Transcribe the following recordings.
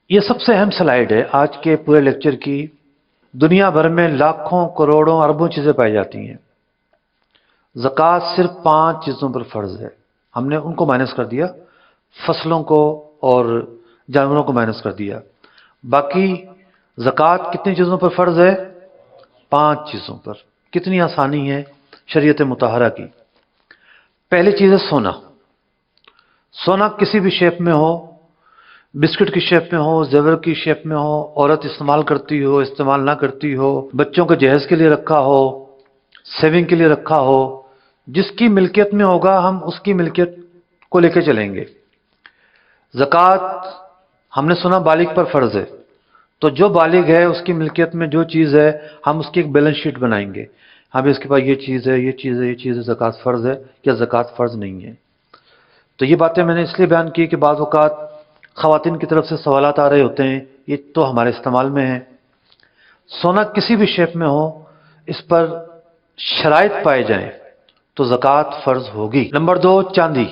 یہ سب سے اہم سلائیڈ ہے آج کے پورے لیکچر کی۔ دنیا بھر میں لاکھوں کروڑوں اربوں چیزیں پائی جاتی ہیں، زکوٰۃ صرف 5 چیزوں پر فرض ہے۔ ہم نے ان کو مائنس کر دیا، فصلوں کو اور جانوروں کو مائنس کر دیا۔ باقی زکوٰۃ کتنی چیزوں پر فرض ہے؟ 5 چیزوں پر۔ کتنی آسانی ہے شریعت مطہرہ کی۔ پہلی چیز ہے سونا۔ سونا کسی بھی شیپ میں ہو، بسکٹ کی شیپ میں ہو، زیور کی شیپ میں ہو، عورت استعمال کرتی ہو، استعمال نہ کرتی ہو، بچوں کے جہیز کے لیے رکھا ہو، سیونگ کے لیے رکھا ہو، جس کی ملکیت میں ہوگا ہم اس کی ملکیت کو لے کے چلیں گے۔ زکوٰۃ ہم نے سنا بالغ پر فرض ہے، تو جو بالغ ہے اس کی ملکیت میں جو چیز ہے ہم اس کی ایک بیلنس شیٹ بنائیں گے۔ ہاں بھی اس کے پاس یہ چیز ہے، یہ چیز ہے، یہ چیز ہے، زکوٰۃ فرض ہے یا زکوٰۃ فرض نہیں ہے۔ تو یہ باتیں میں نے اس لیے بیان کی کہ بعض اوقات خواتین کی طرف سے سوالات آ رہے ہوتے ہیں، یہ تو ہمارے استعمال میں ہے۔ سونا کسی بھی شیپ میں ہو، اس پر شرائط پائے جائیں تو زکوٰۃ فرض ہوگی۔ نمبر 2، چاندی۔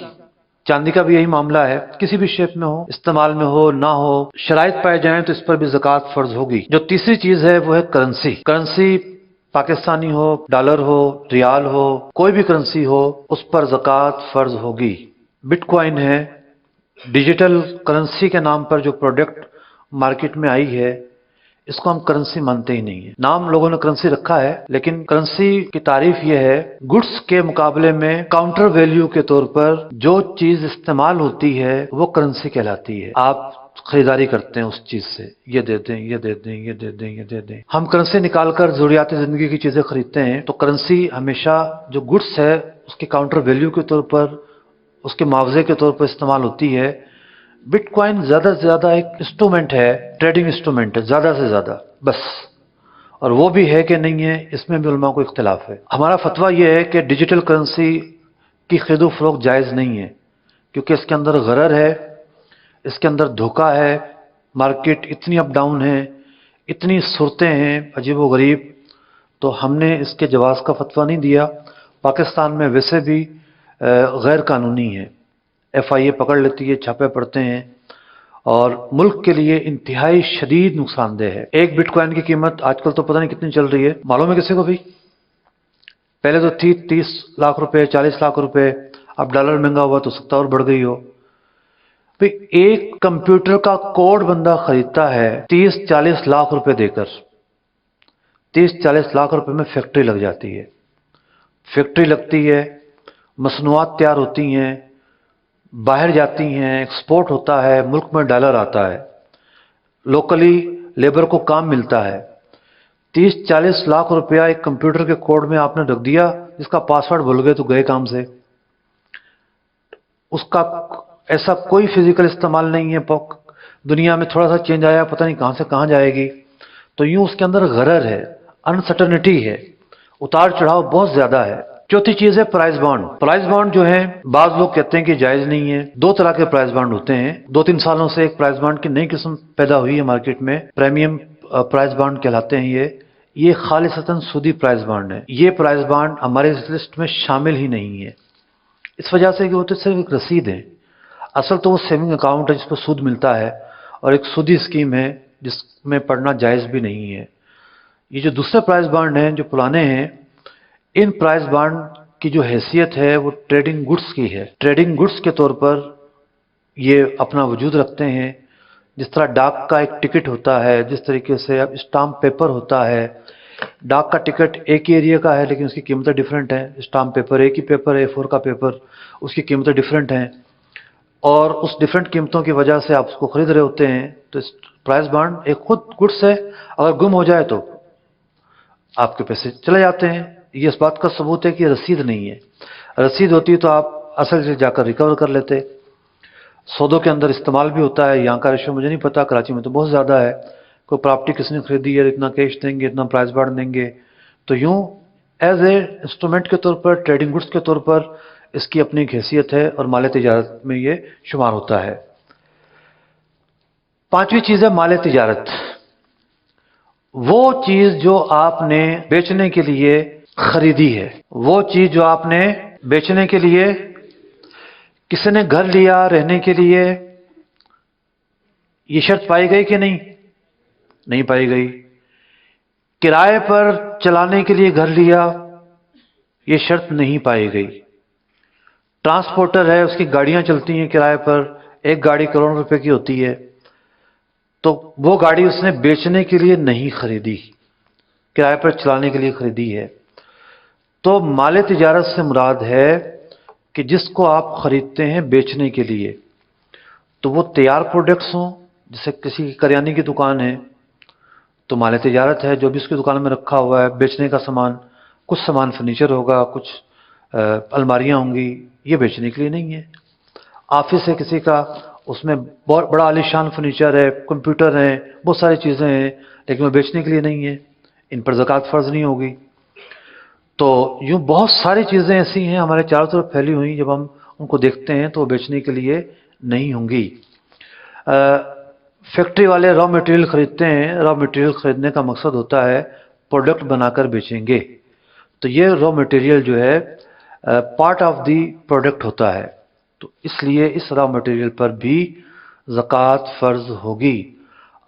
چاندی کا بھی یہی معاملہ ہے، کسی بھی شیپ میں ہو، استعمال میں ہو نہ ہو، شرائط پائے جائیں تو اس پر بھی زکوٰۃ فرض ہوگی۔ جو تیسری چیز ہے وہ ہے کرنسی۔ کرنسی پاکستانی ہو، ڈالر ہو، ریال ہو، کوئی بھی کرنسی ہو، اس پر زکوٰۃ فرض ہوگی۔ بٹ کوائن ہے، ڈیجیٹل کرنسی کے نام پر جو پروڈکٹ مارکیٹ میں آئی ہے، اس کو ہم کرنسی مانتے ہی نہیں ہیں۔ نام لوگوں نے کرنسی رکھا ہے، لیکن کرنسی کی تعریف یہ ہے گڈس کے مقابلے میں کاؤنٹر ویلیو کے طور پر جو چیز استعمال ہوتی ہے وہ کرنسی کہلاتی ہے۔ آپ خریداری کرتے ہیں اس چیز سے، یہ دے دیں، یہ دے دیں، یہ دے دیں، یہ دے دیں۔ ہم کرنسی نکال کر ضروریات زندگی کی چیزیں خریدتے ہیں، تو کرنسی ہمیشہ جو گڈس ہے اس کے کاؤنٹر ویلیو کے طور پر، اس کے معاوضے کے طور پر استعمال ہوتی ہے۔ بٹ کوائن زیادہ سے زیادہ ایک انسٹرومنٹ ہے، ٹریڈنگ انسٹرومنٹ ہے، زیادہ سے زیادہ بس۔ اور وہ بھی ہے کہ نہیں ہے، اس میں بھی علماء کو اختلاف ہے۔ ہمارا فتویٰ یہ ہے کہ ڈیجیٹل کرنسی کی خرید و فروخت جائز نہیں ہے، کیونکہ اس کے اندر غرر ہے، اس کے اندر دھوکہ ہے۔ مارکیٹ اتنی اپ ڈاؤن ہے، اتنی صورتیں ہیں عجیب و غریب، تو ہم نے اس کے جواز کا فتویٰ نہیں دیا۔ پاکستان میں ویسے بھی غیر قانونی ہے، ایف آئی اے پکڑ لیتی ہے، چھاپے پڑتے ہیں، اور ملک کے لیے انتہائی شدید نقصان دہ ہے۔ ایک بٹ کوائن کی قیمت آج کل تو پتہ نہیں کتنی چل رہی ہے، معلوم ہے کسی کو بھی؟ پہلے تو تھی 30 لاکھ روپے، 40 لاکھ روپے، اب ڈالر مہنگا ہوا تو 70 اور بڑھ گئی ہو۔ ایک کمپیوٹر کا کوڈ بندہ خریدتا ہے 30-40 لاکھ روپے دے کر۔ 30-40 لاکھ روپے میں فیکٹری لگ جاتی ہے، فیکٹری لگتی ہے، مصنوعات تیار ہوتی ہیں، باہر جاتی ہیں، ایکسپورٹ ہوتا ہے، ملک میں ڈالر آتا ہے، لوکلی لیبر کو کام ملتا ہے۔ 30-40 لاکھ روپیہ ایک کمپیوٹر کے کوڈ میں آپ نے رکھ دیا، جس کا پاسورڈ بھول گئے تو گئے کام سے۔ اس کا ایسا کوئی فزیکل استعمال نہیں ہے، دنیا میں تھوڑا سا چینج آیا، پتہ نہیں کہاں سے کہاں جائے گی۔ تو یوں اس کے اندر غرر ہے، انسرٹنٹی ہے، اتار چڑھاؤ بہت زیادہ ہے۔ چوتھی چیز ہے پرائز بانڈ۔ پرائز بانڈ جو ہے بعض لوگ کہتے ہیں کہ جائز نہیں ہے۔ 2 طرح کے پرائز بانڈ ہوتے ہیں، 2-3 سالوں سے ایک پرائز بانڈ کی نئی قسم پیدا ہوئی ہے مارکیٹ میں، پریمیم پرائز بانڈ کہلاتے ہیں۔ یہ خالصتاً سودی پرائز بانڈ ہے۔ یہ پرائز بانڈ ہمارے اس لسٹ میں شامل ہی نہیں ہے، اس وجہ سے کہ وہ تو صرف ایک رسید ہے۔ اصل تو وہ سیونگ اکاؤنٹ ہے جس پر سود ملتا ہے، اور ایک سودی اسکیم ہے جس میں پڑھنا جائز بھی نہیں ہے۔ یہ جو دوسرے پرائز بانڈ ہیں جو پرانے ہیں، ان پرائز بانڈ کی جو حیثیت ہے وہ ٹریڈنگ گڈس کی ہے۔ ٹریڈنگ گڈس کے طور پر یہ اپنا وجود رکھتے ہیں۔ جس طرح ڈاک کا ایک ٹکٹ ہوتا ہے، جس طریقے سے اب اسٹامپ پیپر ہوتا ہے۔ ڈاک کا ٹکٹ ایک ہی ایریا کا ہے لیکن اس کی قیمتیں ڈیفرنٹ ہیں، اسٹامپ پیپر ایک ہی پیپر ہے، A4 کا پیپر، اس کی قیمتیں ڈیفرنٹ ہیں، اور اس ڈیفرنٹ قیمتوں کی وجہ سے آپ اس کو خرید رہے ہوتے ہیں۔ تو پرائز بانڈ ایک خود گڈس ہے، اگر گم ہو جائے تو آپ کے پیسے چلے جاتے ہیں۔ یہ اس بات کا ثبوت ہے کہ رسید نہیں ہے، رسید ہوتی تو آپ اصل سے جا کر ریکور کر لیتے۔ سودوں کے اندر استعمال بھی ہوتا ہے، یہاں کا ریشو مجھے نہیں پتا، کراچی میں تو بہت زیادہ ہے۔ کوئی پراپرٹی کس نے خریدی ہے، اتنا کیش دیں گے، اتنا پرائز بانڈ دیں گے، تو یوں ایز اے انسٹرومنٹ کے طور پر، ٹریڈنگ گڈس کے طور پر اس کی اپنی ایک حیثیت ہے، اور مال تجارت میں یہ شمار ہوتا ہے۔ 5ویں چیز ہے مال تجارت۔ وہ چیز جو آپ نے بیچنے کے لیے خریدی ہے، وہ چیز جو آپ نے بیچنے کے لیے، کسی نے گھر لیا رہنے کے لیے، یہ شرط پائی گئی کہ نہیں؟ نہیں پائی گئی۔ کرائے پر چلانے کے لیے گھر لیا، یہ شرط نہیں پائی گئی۔ ٹرانسپورٹر ہے، اس کی گاڑیاں چلتی ہیں کرائے پر، ایک گاڑی کروڑوں روپے کی ہوتی ہے، تو وہ گاڑی اس نے بیچنے کے لیے نہیں خریدی، کرائے پر چلانے کے لیے خریدی ہے۔ تو مال تجارت سے مراد ہے کہ جس کو آپ خریدتے ہیں بیچنے کے لیے، تو وہ تیار پروڈکٹس ہوں، جیسے کسی کی کریانے کی دکان ہے تو مال تجارت ہے، جو بھی اس کی دکان میں رکھا ہوا ہے بیچنے کا سامان، کچھ سامان فرنیچر ہوگا، کچھ الماریاں ہوں گی، یہ بیچنے کے لیے نہیں ہے۔ آفس ہے کسی کا، اس میں بہت بڑا عالیشان فرنیچر ہے، کمپیوٹر ہیں، بہت ساری چیزیں ہیں، لیکن وہ بیچنے کے لیے نہیں ہے، ان پر زکوٰۃ فرض نہیں ہوگی۔ تو یوں بہت ساری چیزیں ایسی ہیں ہمارے چاروں طرف پھیلی ہوئی، جب ہم ان کو دیکھتے ہیں تو وہ بیچنے کے لیے نہیں ہوں گی۔ فیکٹری والے را مٹیریل خریدتے ہیں، را مٹیریل خریدنے کا مقصد ہوتا ہے پروڈکٹ بنا کر بیچیں گے، تو یہ را مٹیریل جو ہے پارٹ آف دی پروڈکٹ ہوتا ہے، تو اس لیے اس را مٹیریل پر بھی زکوٰۃ فرض ہوگی۔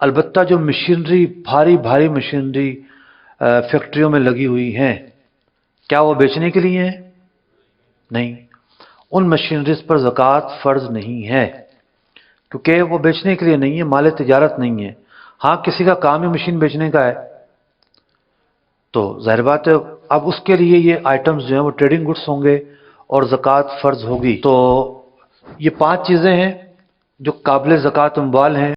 البتہ جو مشینری، بھاری بھاری مشینری فیکٹریوں میں لگی ہوئی ہیں، کیا وہ بیچنے کے لیے ہیں؟ نہیں، ان مشینریز پر زکوٰۃ فرض نہیں ہے، کیونکہ وہ بیچنے کے لیے نہیں ہے، مال تجارت نہیں ہے۔ ہاں کسی کا کام ہی مشین بیچنے کا ہے تو ظاہر بات ہے اب اس کے لیے یہ آئٹمز جو ہیں وہ ٹریڈنگ گڈس ہوں گے اور زکوٰۃ فرض ہوگی۔ تو یہ 5 چیزیں ہیں جو قابل زکوٰۃ اموال ہیں۔